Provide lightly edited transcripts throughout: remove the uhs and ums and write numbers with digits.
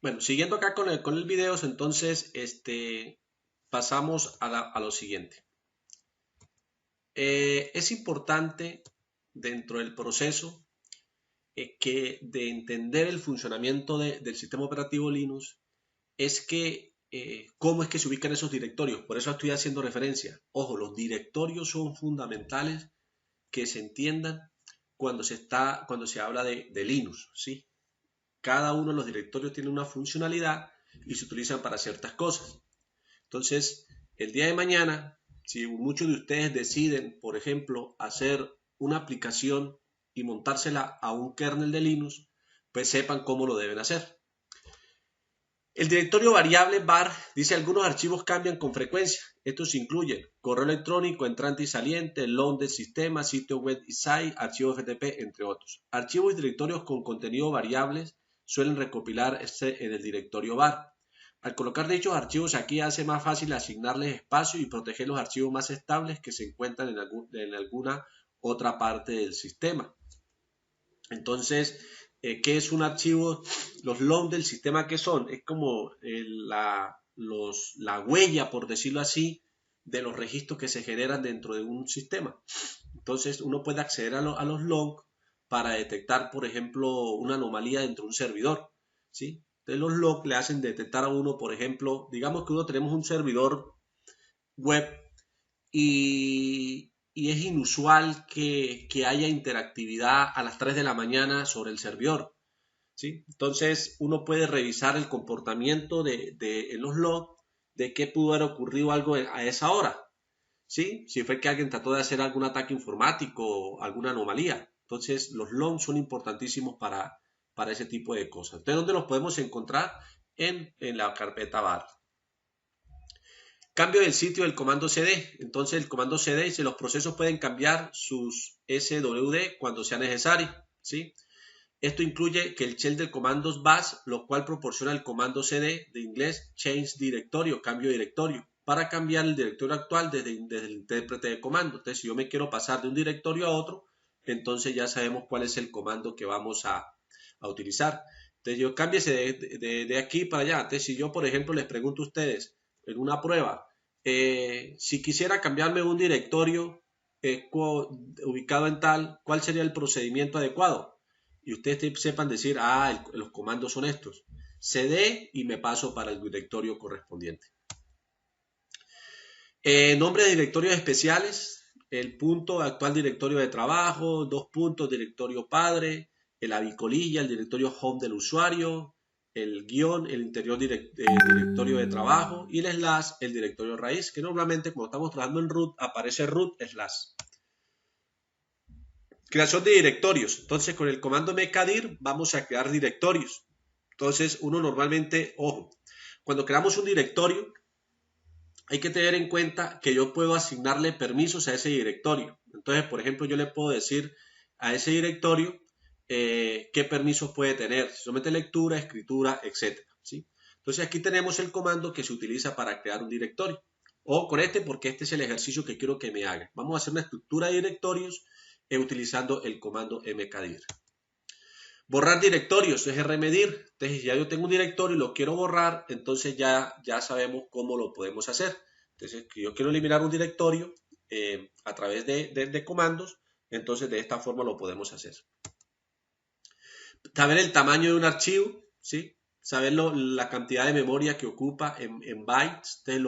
Bueno, siguiendo acá con el video, entonces pasamos a lo siguiente. Es importante dentro del proceso que de entender el funcionamiento del sistema operativo Linux es que cómo es que se ubican esos directorios. Por eso estoy haciendo referencia. Ojo, los directorios son fundamentales que se entiendan cuando se habla de Linux, ¿sí? Cada uno de los directorios tiene una funcionalidad y se utilizan para ciertas cosas. Entonces, el día de mañana, si muchos de ustedes deciden, por ejemplo, hacer una aplicación y montársela a un kernel de Linux, pues sepan cómo lo deben hacer. El directorio variable var dice algunos archivos cambian con frecuencia. Estos incluyen correo electrónico, entrante y saliente, load del sistema, sitio web y site, archivo FTP, entre otros. Archivos y directorios con contenido variables suelen recopilarse en el directorio var. Al colocar dichos archivos aquí hace más fácil asignarles espacio y proteger los archivos más estables que se encuentran en alguna otra parte del sistema. Entonces, ¿qué es un archivo? Los logs del sistema, ¿qué son? Es como la huella, por decirlo así, de los registros que se generan dentro de un sistema. Entonces, uno puede acceder a los logs para detectar, por ejemplo, una anomalía dentro de un servidor, ¿sí? Entonces, los logs le hacen detectar a uno, por ejemplo, digamos que uno tenemos un servidor web y es inusual que haya interactividad a las 3 de la mañana sobre el servidor, ¿sí? Entonces uno puede revisar el comportamiento en los logs de qué pudo haber ocurrido algo a esa hora, ¿sí? Si fue que alguien trató de hacer algún ataque informático o alguna anomalía. Entonces los logs son importantísimos para ese tipo de cosas. Entonces, ¿dónde los podemos encontrar? En la carpeta var. Cambio del sitio del comando cd. Entonces el comando cd dice los procesos pueden cambiar sus swd cuando sea necesario, ¿sí? Esto incluye que el shell del comando bash, lo cual proporciona el comando cd de inglés change directorio, cambio de directorio, para cambiar el directorio actual desde el intérprete de comando. Entonces si yo me quiero pasar de un directorio a otro, entonces ya sabemos cuál es el comando que vamos a utilizar. Entonces yo cámbiese de aquí para allá. Entonces si yo por ejemplo les pregunto a ustedes en una prueba, si quisiera cambiarme un directorio ubicado en tal, ¿cuál sería el procedimiento adecuado? Y ustedes sepan decir, los comandos son estos. CD y me paso para el directorio correspondiente. Nombre de directorios especiales, el punto actual directorio de trabajo, dos puntos directorio padre, el abicolilla, el directorio home del usuario, el guión, el interior directorio de trabajo y el slash, el directorio raíz, que normalmente como estamos trabajando en root aparece root slash. Creación de directorios. Entonces con el comando mkdir vamos a crear directorios. Entonces uno normalmente, ojo, cuando creamos un directorio hay que tener en cuenta que yo puedo asignarle permisos a ese directorio. Entonces, por ejemplo, yo le puedo decir a ese directorio qué permisos puede tener, solamente lectura, escritura, etcétera, ¿sí? Entonces aquí tenemos el comando que se utiliza para crear un directorio. O con este porque este es el ejercicio que quiero que me haga. Vamos a hacer una estructura de directorios utilizando el comando mkdir. Borrar directorios es rmedir. Entonces, ya yo tengo un directorio y lo quiero borrar, entonces ya sabemos cómo lo podemos hacer. Entonces, que yo quiero eliminar un directorio a través de comandos, entonces de esta forma lo podemos hacer. Saber el tamaño de un archivo, ¿sí? Saber la cantidad de memoria que ocupa en bytes, entonces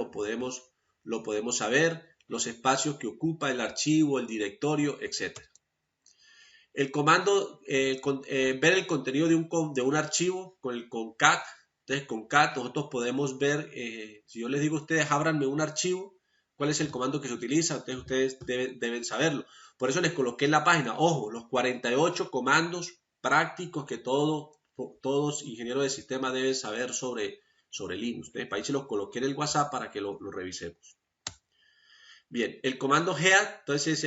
lo podemos saber, los espacios que ocupa el archivo, el directorio, etcétera. El comando, ver el contenido de un archivo con el concat. Entonces, concat nosotros podemos ver, si yo les digo a ustedes, ábranme un archivo, cuál es el comando que se utiliza, entonces ustedes deben saberlo. Por eso les coloqué en la página, ojo, los 48 comandos prácticos que todos ingenieros de sistema deben saber sobre Linux. Entonces, para ahí se los coloqué en el WhatsApp para que lo revisemos. Bien, el comando head, entonces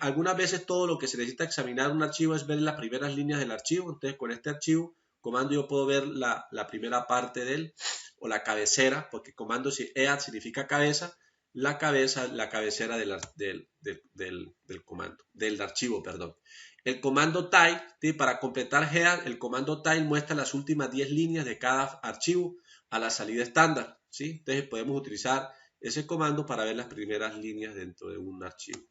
algunas veces todo lo que se necesita examinar un archivo es ver las primeras líneas del archivo. Entonces con este archivo, comando yo puedo ver la primera parte de él o la cabecera, porque comando head significa cabeza, la cabecera del comando, del archivo, perdón. El comando tile, ¿sí? Para completar header, el comando tile muestra las últimas 10 líneas de cada archivo a la salida estándar, ¿sí? Entonces podemos utilizar ese comando para ver las primeras líneas dentro de un archivo.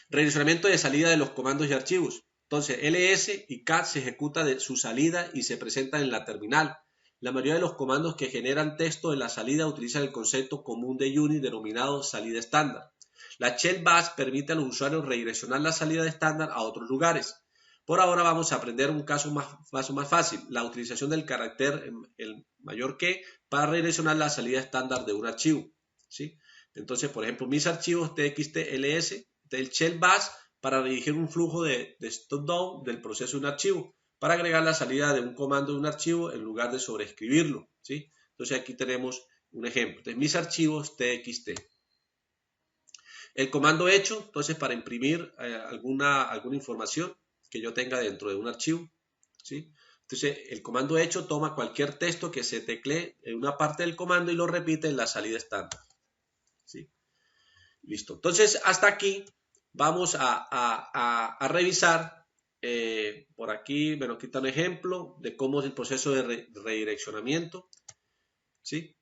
Redireccionamiento de salida de los comandos y archivos. Entonces, ls y cat se ejecuta de su salida y se presentan en la terminal. La mayoría de los comandos que generan texto en la salida utilizan el concepto común de Unix denominado salida estándar. La shell bash permite a los usuarios redireccionar la salida de estándar a otros lugares. Por ahora vamos a aprender un caso más fácil, la utilización del carácter el mayor que para redireccionar la salida estándar de un archivo, ¿sí? Entonces, por ejemplo, mis archivos txt ls del shell bash para dirigir un flujo de stop down del proceso de un archivo, para agregar la salida de un comando de un archivo en lugar de sobreescribirlo, ¿sí? Entonces aquí tenemos un ejemplo. Entonces, mis archivos txt. El comando hecho, entonces, para imprimir alguna información que yo tenga dentro de un archivo, ¿sí? Entonces, el comando hecho toma cualquier texto que se teclee en una parte del comando y lo repite en la salida estándar, ¿sí? Listo. Entonces, hasta aquí vamos a revisar. Por aquí, bueno, aquí está un ejemplo de cómo es el proceso de redireccionamiento, ¿sí?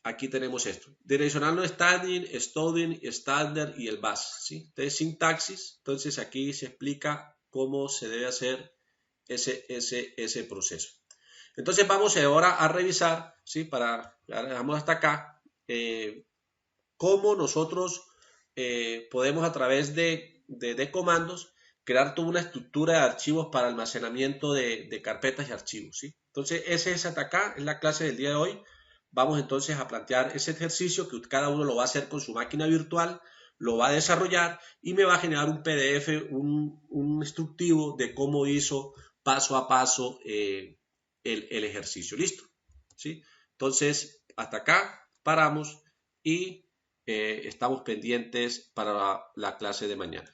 Aquí tenemos esto. Direccionarlo standing, storing, standard y el bash, ¿sí? Entonces, sintaxis. Entonces, aquí se explica cómo se debe hacer ese proceso. Entonces, vamos ahora a revisar, ¿sí? Ya dejamos hasta acá, cómo nosotros podemos a través de comandos crear toda una estructura de archivos para almacenamiento de carpetas y archivos, ¿sí? Entonces, ese es hasta acá, es la clase del día de hoy. Vamos entonces a plantear ese ejercicio que cada uno lo va a hacer con su máquina virtual, lo va a desarrollar y me va a generar un PDF, un instructivo de cómo hizo paso a paso el ejercicio. ¿Listo? ¿Sí? Entonces, hasta acá paramos y estamos pendientes para la clase de mañana.